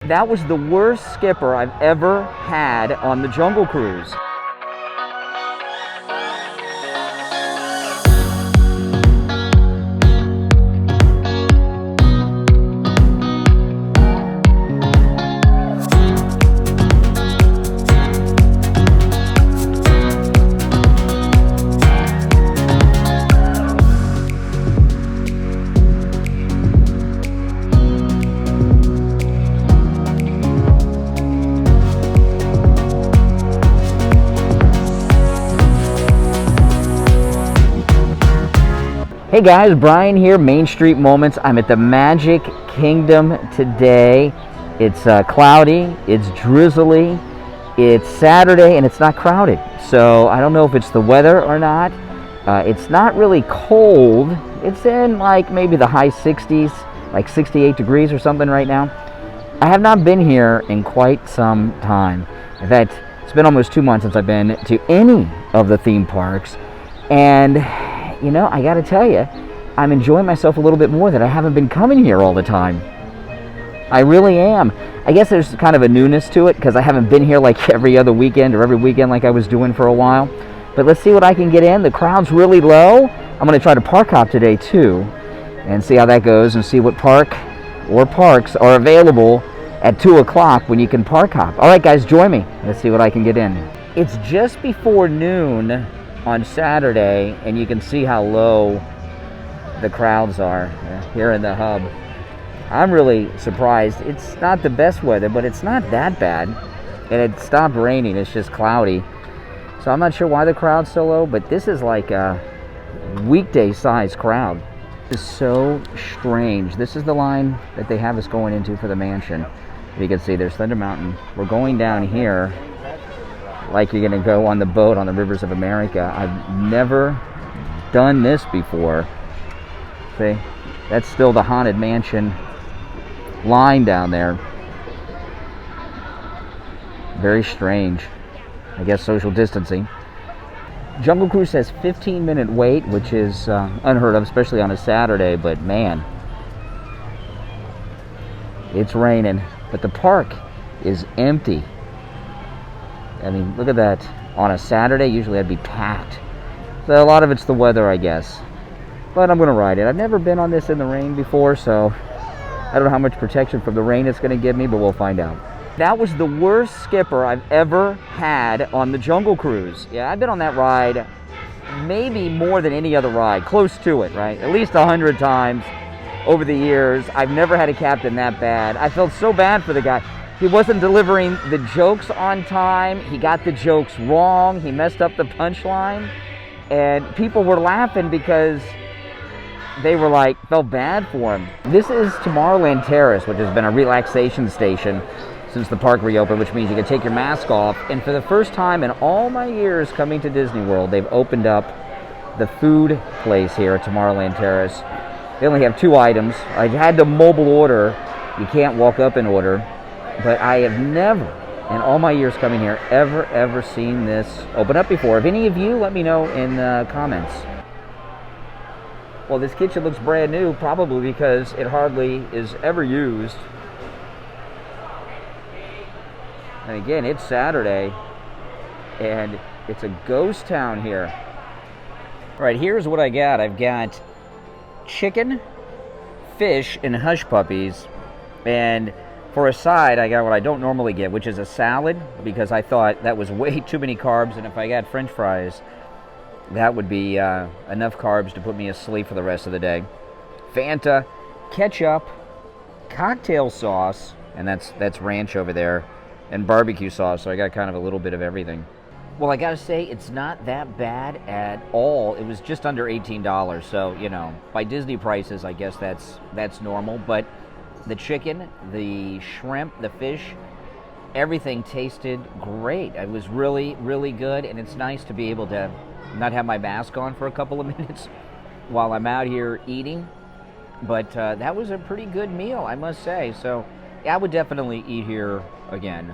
That was the worst skipper I've ever had on the Jungle Cruise. Hey guys, Brian here, Main Street Moments. I'm at the Magic Kingdom today. It's cloudy, it's drizzly, it's Saturday, and it's not crowded. So I don't know if it's the weather or not. It's not really cold. It's in like maybe the high 60s, like 68 degrees or something right now. I have not been here in quite some time. In fact, it's been almost 2 months since I've been to any of the theme parks. And you know, I gotta tell you, I'm enjoying myself a little bit more that I haven't been coming here all the time. I really am. I guess there's kind of a newness to it because I haven't been here like every other weekend or every weekend like I was doing for a while. But let's see what I can get in. The crowd's really low. I'm gonna try to park hop today too and see how that goes and see what park or parks are available at 2 o'clock when you can park hop. All right, guys, join me. Let's see what I can get in. It's just before noon on Saturday, and you can see how low the crowds are here in the hub. I'm really surprised. It's not the best weather, but it's not that bad. And it stopped raining. It's just cloudy. So I'm not sure why the crowd's so low, but this is like a weekday-sized crowd. It's so strange. This is the line that they have us going into for the mansion. You can see there's Thunder Mountain. We're going down here like you're going to go on the boat on the rivers of America. I've never done this before. See, that's still the Haunted Mansion line down there. Very strange. I guess social distancing. Jungle Cruise says 15-minute wait, which is unheard of, especially on a Saturday, but man, it's raining. But the park is empty. I mean, look at that. On a Saturday, usually I'd be packed. So a lot of it's the weather, I guess. But I'm going to ride it. I've never been on this in the rain before, so I don't know how much protection from the rain it's going to give me, but we'll find out. That was the worst skipper I've ever had on the Jungle Cruise. Yeah, I've been on that ride maybe more than any other ride. Close to it, right? At least 100 times over the years. I've never had a captain that bad. I felt so bad for the guy. He wasn't delivering the jokes on time. He got the jokes wrong. He messed up the punchline. And people were laughing because they were like, felt bad for him. This is Tomorrowland Terrace, which has been a relaxation station since the park reopened, which means you can take your mask off. And for the first time in all my years coming to Disney World, they've opened up the food place here at Tomorrowland Terrace. They only have 2 items. I had to mobile order. You can't walk up and order. But I have never, in all my years coming here, ever seen this open up before. If any of you, let me know in the comments. Well, this kitchen looks brand new, probably because it hardly is ever used. And again, it's Saturday, and it's a ghost town here. All right, here's what I got. I've got chicken, fish, and hush puppies, and for a side, I got what I don't normally get, which is a salad, because I thought that was way too many carbs, and if I got French fries, that would be enough carbs to put me asleep for the rest of the day. Fanta, ketchup, cocktail sauce, and that's ranch over there, and barbecue sauce, so I got kind of a little bit of everything. Well, I gotta say, it's not that bad at all. It was just under $18, so, you know, by Disney prices, I guess that's normal, but the chicken, the shrimp, the fish, everything tasted great. It was really, really good, and it's nice to be able to not have my mask on for a couple of minutes while I'm out here eating. But that was a pretty good meal, I must say. So I would definitely eat here again.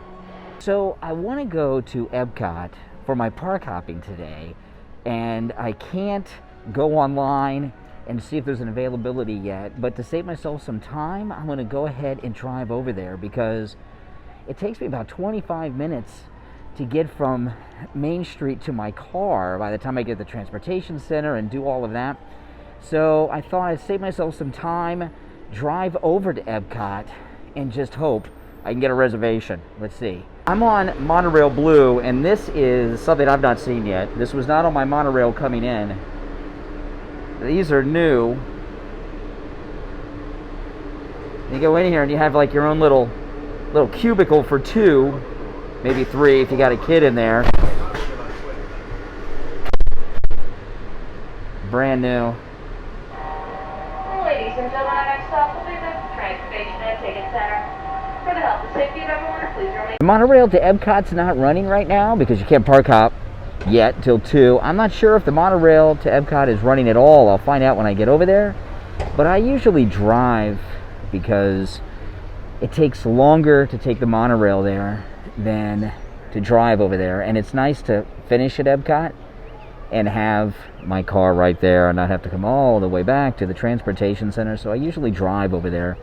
So I want to go to Epcot for my park hopping today, and I can't go online and see if there's an availability yet. But to save myself some time, I'm going to go ahead and drive over there, because it takes me about 25 minutes to get from Main Street to my car by the time I get to the transportation center and do all of that. So I thought I'd save myself some time, drive over to Epcot, and just hope I can get a reservation. Let's see. I'm on Monorail Blue, and this is something I've not seen yet. This was not on my monorail coming in. These are new. You go in here and you have like your own little cubicle for 2, maybe 3 if you got a kid in there. Brand new. Ladies and gentlemen, our next stop will be the train station and ticket center. For the health and safety of everyone, please remain. The monorail to Epcot's not running right now because you can't park hop yet till 2. I'm not sure if the monorail to Epcot is running at all. I'll find out when I get over there. But I usually drive because it takes longer to take the monorail there than to drive over there. And it's nice to finish at Epcot and have my car right there and not have to come all the way back to the transportation center. So I usually drive over there.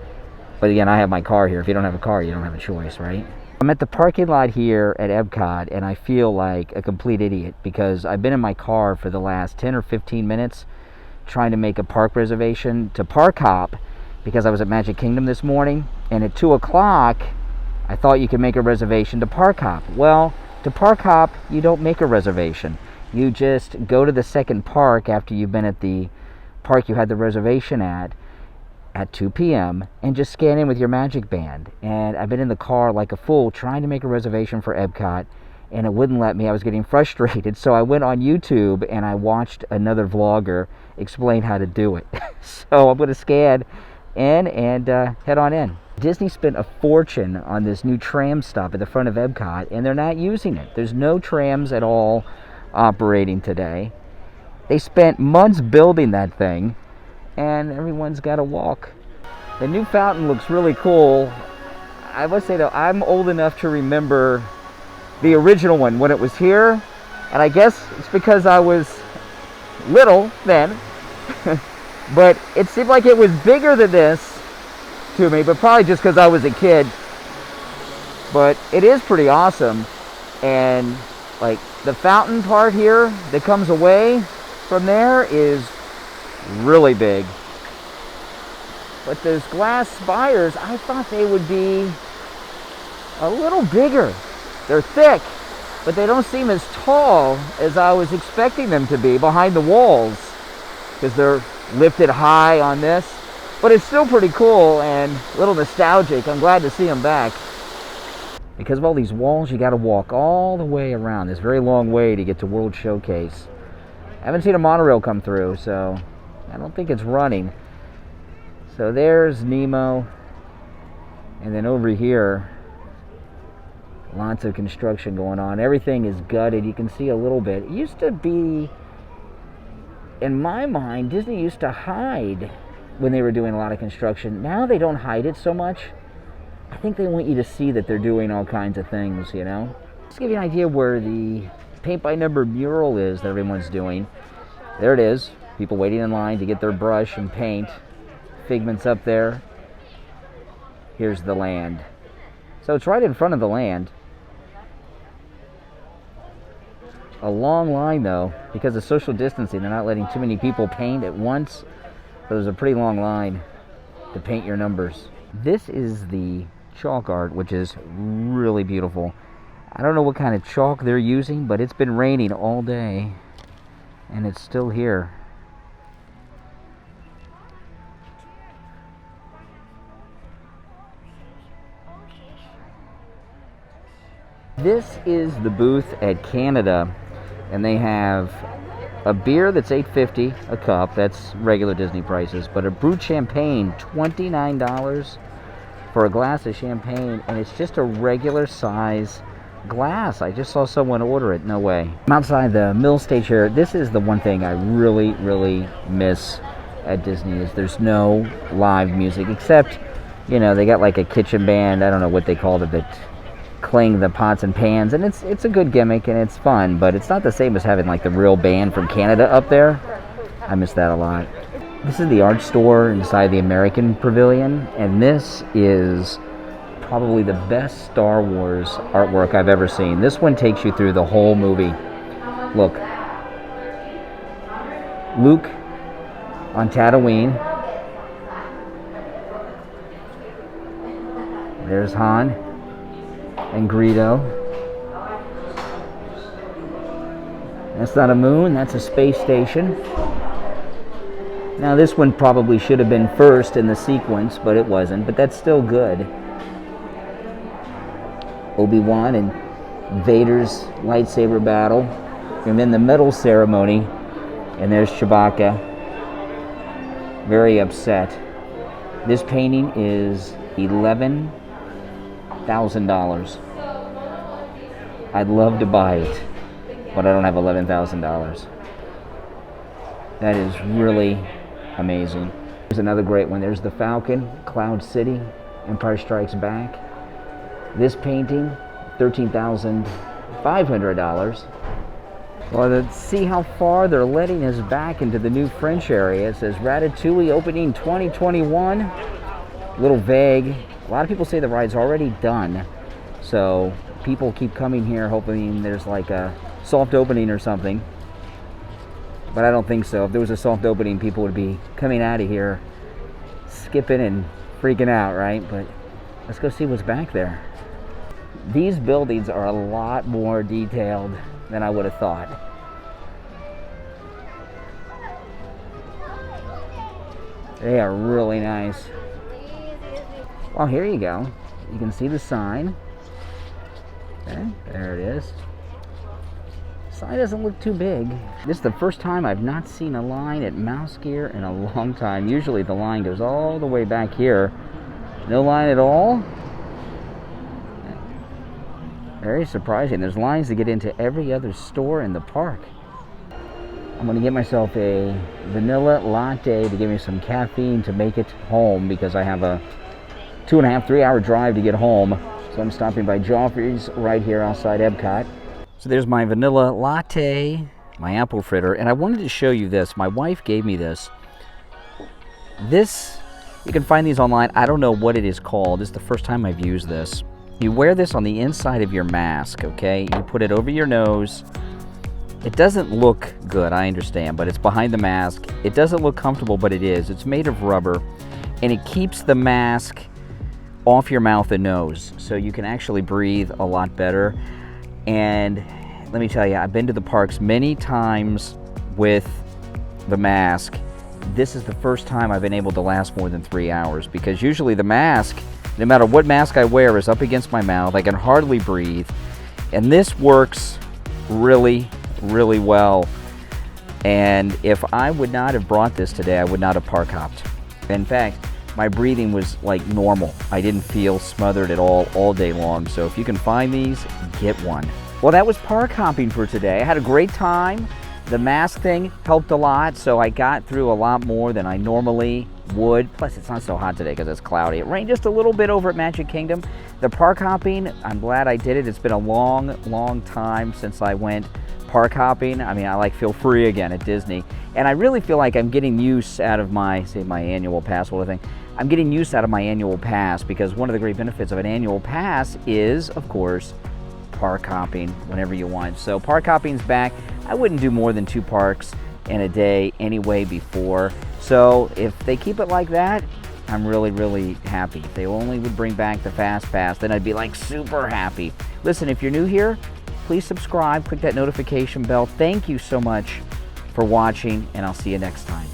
But again, I have my car here. If you don't have a car, you don't have a choice, right? I'm at the parking lot here at Epcot, and I feel like a complete idiot because I've been in my car for the last 10 or 15 minutes trying to make a park reservation to park hop because I was at Magic Kingdom this morning, and at 2 o'clock, I thought you could make a reservation to park hop. Well, to park hop, you don't make a reservation. You just go to the second park after you've been at the park you had the reservation at 2 p.m. and just scan in with your Magic Band. And I've been in the car like a fool trying to make a reservation for Epcot, and it wouldn't let me. I was getting frustrated, so I went on YouTube and I watched another vlogger explain how to do it. So I'm going to scan in and head on in. Disney spent a fortune on this new tram stop at the front of Epcot, and they're not using it. There's no trams at all operating today. They spent months building that thing, and everyone's got to walk. The new fountain looks really cool. I must say though, I'm old enough to remember the original one when it was here, and I guess it's because I was little then, but it seemed like it was bigger than this to me, but probably just because I was a kid. But it is pretty awesome, and like the fountain part here that comes away from there is really big. But those glass spires, I thought they would be a little bigger. They're thick, but they don't seem as tall as I was expecting them to be behind the walls, because they're lifted high on this. But it's still pretty cool and a little nostalgic. I'm glad to see them back. Because of all these walls, you got to walk all the way around this very long way to get to World Showcase. I haven't seen a monorail come through, so I don't think it's running. So there's Nemo, and then over here, lots of construction going on. Everything is gutted. You can see a little bit. It used to be, in my mind, Disney used to hide when they were doing a lot of construction. Now they don't hide it so much. I think they want you to see that they're doing all kinds of things, you know. Let's give you an idea where the paint by number mural is that everyone's doing. There it is. People waiting in line to get their brush and paint. Figments up there. Here's the land. So it's right in front of the land. A long line though, because of social distancing. They're not letting too many people paint at once. So there's a pretty long line to paint your numbers. This is the chalk art, which is really beautiful. I don't know what kind of chalk they're using, but it's been raining all day and it's still here. This is the booth at Canada, and they have a beer that's $8.50 a cup. That's regular Disney prices. But a brewed champagne, $29 for a glass of champagne, and it's just a regular size glass. I just saw someone order it. No way. I'm outside the mill stage here. This is the one thing I really, really miss at Disney is there's no live music, except, you know, they got like a kitchen band. I don't know what they called it, but cling the pots and pans, and it's a good gimmick and it's fun, but it's not the same as having like the real band from Canada up there. I miss that a lot. This is the art store inside the American Pavilion, and this is probably the best Star Wars artwork I've ever seen. This one takes you through the whole movie. Look, Luke on Tatooine. There's Han and Greedo. That's not a moon, that's a space station. Now this one probably should have been first in the sequence, but it wasn't, but that's still good. Obi-Wan and Vader's lightsaber battle. And then the medal ceremony, and there's Chewbacca, very upset. This painting is $11,000. I'd love to buy it, but I don't have $11,000. That is really amazing. There's another great one. There's the Falcon, Cloud City, Empire Strikes Back. This painting, $13,500. Well, let's see how far they're letting us back into the new French area. It says Ratatouille opening 2021. A little vague. A lot of people say the ride's already done. So people keep coming here hoping there's like a soft opening or something. But I don't think so. If there was a soft opening, people would be coming out of here skipping and freaking out, right? But let's go see what's back there. These buildings are a lot more detailed than I would have thought. They are really nice. Well, here you go. You can see the sign. Okay, there it is. Sign doesn't look too big. This is the first time I've not seen a line at Mouse Gear in a long time. Usually the line goes all the way back here. No line at all. Very surprising. There's lines to get into every other store in the park. I'm going to get myself a vanilla latte to give me some caffeine to make it home because I have a 2.5, 3 hour drive to get home. So I'm stopping by Joffrey's right here outside Epcot. So there's my vanilla latte, my apple fritter, and I wanted to show you this. My wife gave me this. This, you can find these online. I don't know what it is called. This is the first time I've used this. You wear this on the inside of your mask, okay? You put it over your nose. It doesn't look good, I understand, but it's behind the mask. It doesn't look comfortable, but it is. It's made of rubber, and it keeps the mask off your mouth and nose, so you can actually breathe a lot better. And let me tell you, I've been to the parks many times with the mask. This is the first time I've been able to last more than 3 hours, because usually the mask, no matter what mask I wear, is up against my mouth. I can hardly breathe. And this works really, really well. And if I would not have brought this today, I would not have park hopped. In fact, my breathing was like normal. I didn't feel smothered at all day long. So if you can find these, get one. Well, that was park hopping for today. I had a great time. The mask thing helped a lot, so I got through a lot more than I normally would. Plus, it's not so hot today because it's cloudy. It rained just a little bit over at Magic Kingdom. The park hopping, I'm glad I did it. It's been a long time since I went park hopping. I mean, I feel free again at Disney. And I really feel like I'm getting use out of my annual pass, I'm getting use out of my annual pass, because one of the great benefits of an annual pass is, of course, park hopping whenever you want. So park hopping's back. I wouldn't do more than 2 parks in a day anyway before. So if they keep it like that, I'm really happy. If they only would bring back the Fast Pass, then I'd be super happy. Listen, if you're new here, please subscribe, click that notification bell. Thank you so much for watching, and I'll see you next time.